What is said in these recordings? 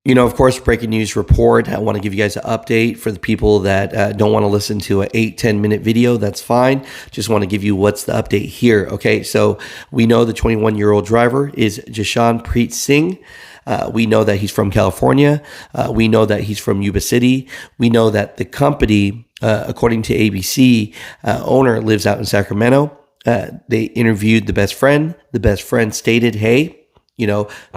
Of course, breaking news report. I want to give you guys an update for the people that don't want to listen to an 8-10 minute video. That's fine. Just want to give you what's the update here. Okay, so we know the 21-year-old driver is Jashan Preet Singh. We know that he's from California. We know that he's from Yuba City. We know that the company, according to ABC, owner lives out in Sacramento. They interviewed the best friend. The best friend stated, hey,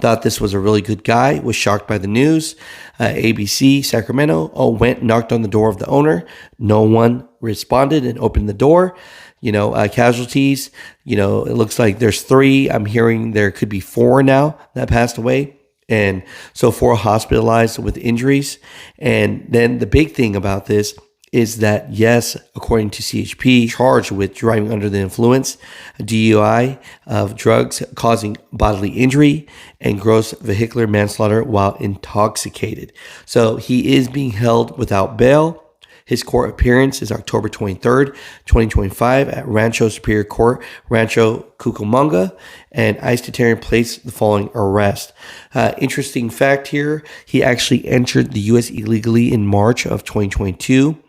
thought this was a really good guy, was shocked by the news. ABC Sacramento went, knocked on the door of the owner. No one responded and opened the door. Casualties, it looks like there's 3. I'm hearing there could be 4 now that passed away. And so 4 hospitalized with injuries. And then the big thing about this is that, yes, according to CHP, charged with driving under the influence, DUI of drugs causing bodily injury, and gross vehicular manslaughter while intoxicated. So he is being held without bail. His court appearance is October 23rd, 2025 at Rancho Superior Court, Rancho Cucamonga, and ICE detainee placed the following arrest. Interesting fact here, he actually entered the U.S. illegally in March of 2022.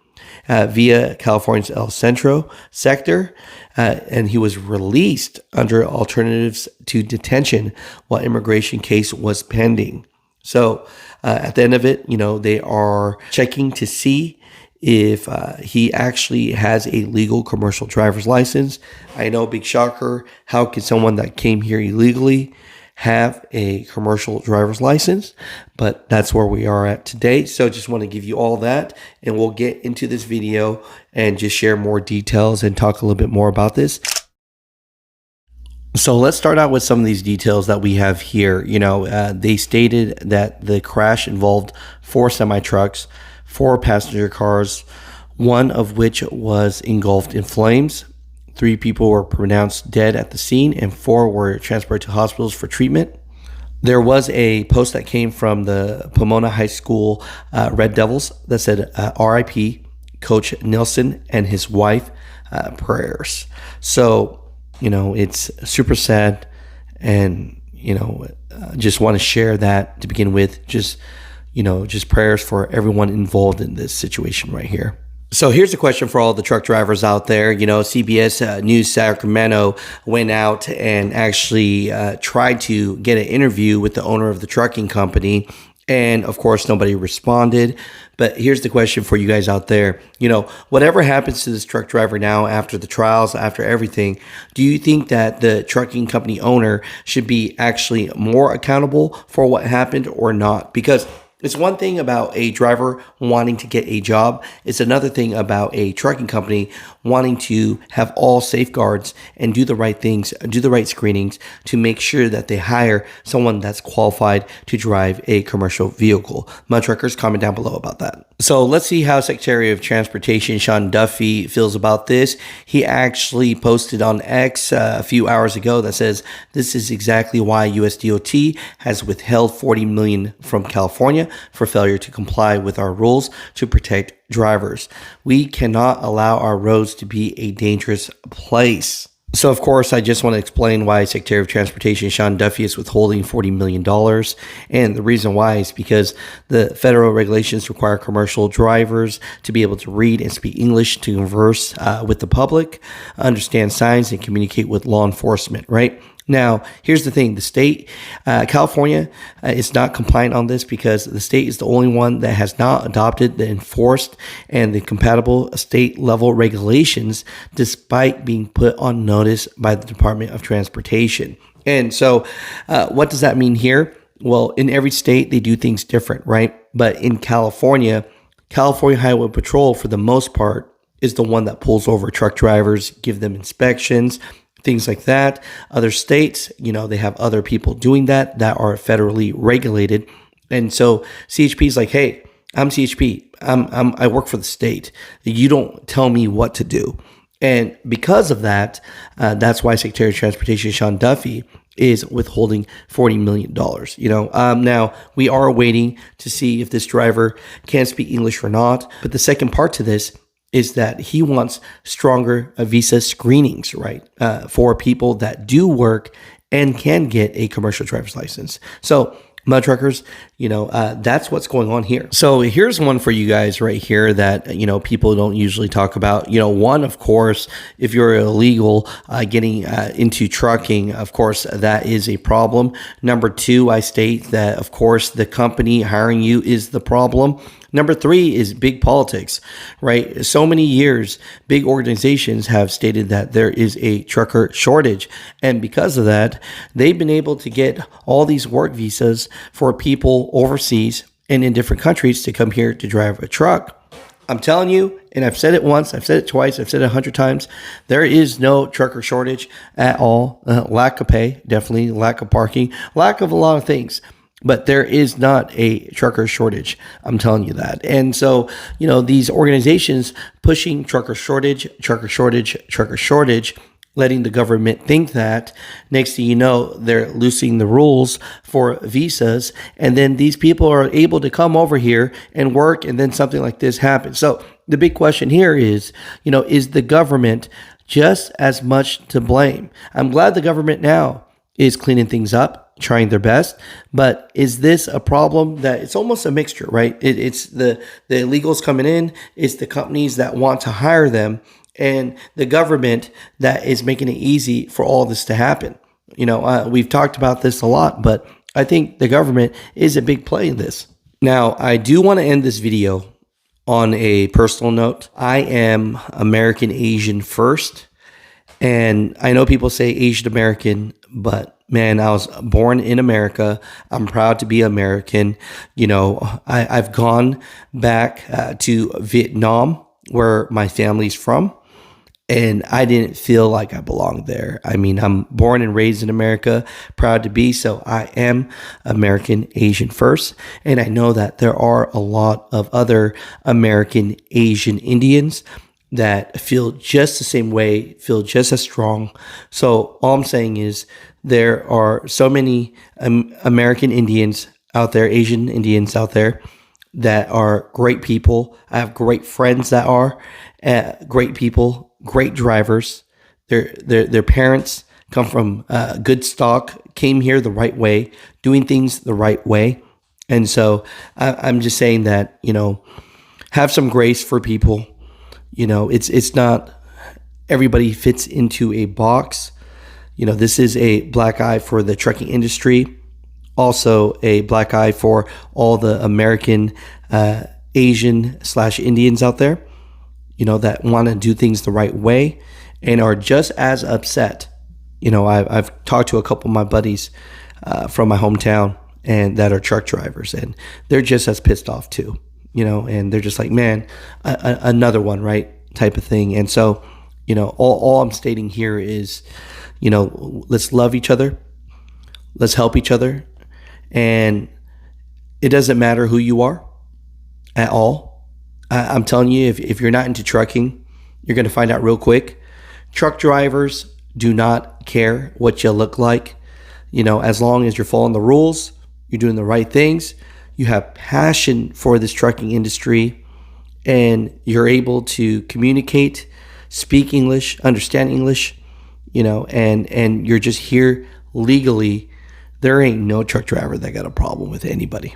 Via California's El Centro sector, and he was released under alternatives to detention while immigration case was pending. So at the end of it, they are checking to see if he actually has a legal commercial driver's license. I know, big shocker, how can someone that came here illegally have a commercial driver's license? But that's where we are at today. So just want to give you all that, and we'll get into this video and just share more details and talk a little bit more about this. So let's start out with some of these details that we have here. They stated that the crash involved 4 semi-trucks, 4 passenger cars, one of which was engulfed in flames. 3 people were pronounced dead at the scene, and 4 were transported to hospitals for treatment. There was a post that came from the Pomona High School Red Devils that said, RIP, Coach Nelson and his wife, prayers. So, it's super sad, and, just want to share that to begin with. Just prayers for everyone involved in this situation right here. So here's a question for all the truck drivers out there. CBS News Sacramento went out and actually tried to get an interview with the owner of the trucking company. And of course, nobody responded. But here's the question for you guys out there. Whatever happens to this truck driver now after the trials, after everything, do you think that the trucking company owner should be actually more accountable for what happened or not? Because it's one thing about a driver wanting to get a job. It's another thing about a trucking company wanting to have all safeguards and do the right things, do the right screenings to make sure that they hire someone that's qualified to drive a commercial vehicle. My truckers, comment down below about that. So let's see how Secretary of Transportation Sean Duffy feels about this. He actually posted on X a few hours ago that says, this is exactly why US DOT has withheld $40 million from California for failure to comply with our rules to protect drivers. We cannot allow our roads to be a dangerous place. So, of course, I just want to explain why Secretary of Transportation Sean Duffy is withholding $40 million. And the reason why is because the federal regulations require commercial drivers to be able to read and speak English to converse with the public, understand signs, and communicate with law enforcement, right? Now, here's the thing. The state, California, is not compliant on this because the state is the only one that has not adopted the enforced and the compatible state level regulations despite being put on notice by the Department of Transportation. And so what does that mean here? Well, in every state, they do things different, right? But in California Highway Patrol, for the most part, is the one that pulls over truck drivers, give them inspections, things like that. Other states, they have other people doing that are federally regulated. And so CHP is like, hey, I'm CHP. I work for the state. You don't tell me what to do. And because of that, that's why Secretary of Transportation Sean Duffy is withholding $40 million. Now we are waiting to see if this driver can speak English or not. But the second part to this is that he wants stronger visa screenings, right, for people that do work and can get a commercial driver's license. So mud truckers, that's what's going on here. So here's one for you guys right here that, people don't usually talk about. One, of course, if you're illegal getting into trucking, of course, that is a problem. Number two, I state that, of course, the company hiring you is the problem. Number three is big politics, right? So many years, big organizations have stated that there is a trucker shortage. And because of that, they've been able to get all these work visas for people overseas and in different countries to come here to drive a truck. I'm telling you, and I've said it once, I've said it twice, I've said it 100 times, there is no trucker shortage at all. Lack of pay, definitely, lack of parking, lack of a lot of things. But there is not a trucker shortage. I'm telling you that. And so, these organizations pushing trucker shortage, letting the government think that, next thing you know, they're loosening the rules for visas. And then these people are able to come over here and work. And then something like this happens. So the big question here is the government just as much to blame? I'm glad the government now is cleaning things up, trying their best. But is this a problem that it's almost a mixture, right? It's the illegals coming in, it's the companies that want to hire them, and the government that is making it easy for all this to happen. We've talked about this a lot, but I think the government is a big play in this. Now, I do want to end this video on a personal note. I am American Asian first. And I know people say Asian American, but man, I was born in America. I'm proud to be American. I've gone back to Vietnam, where my family's from, and I didn't feel like I belonged there. I mean, I'm born and raised in America, proud to be. So I am American Asian first. And I know that there are a lot of other American Asian Indians that feel just the same way, feel just as strong. So all I'm saying is there are so many American Indians out there, Asian Indians out there that are great people. I have great friends that are great people, great drivers. Their parents come from good stock, came here the right way, doing things the right way. And so I'm just saying that, have some grace for people. It's not everybody fits into a box. This is a black eye for the trucking industry. Also a black eye for all the American Asian/Indians out there, that want to do things the right way and are just as upset. I've talked to a couple of my buddies from my hometown and that are truck drivers, and they're just as pissed off too. And they're just like, man, another one, right? Type of thing. And so, all I'm stating here is, let's love each other. Let's help each other. And it doesn't matter who you are at all. I'm telling you, if you're not into trucking, you're going to find out real quick. Truck drivers do not care what you look like. As long as you're following the rules, you're doing the right things, you have passion for this trucking industry, and you're able to communicate, speak English, understand English, and you're just here legally, there ain't no truck driver that got a problem with anybody.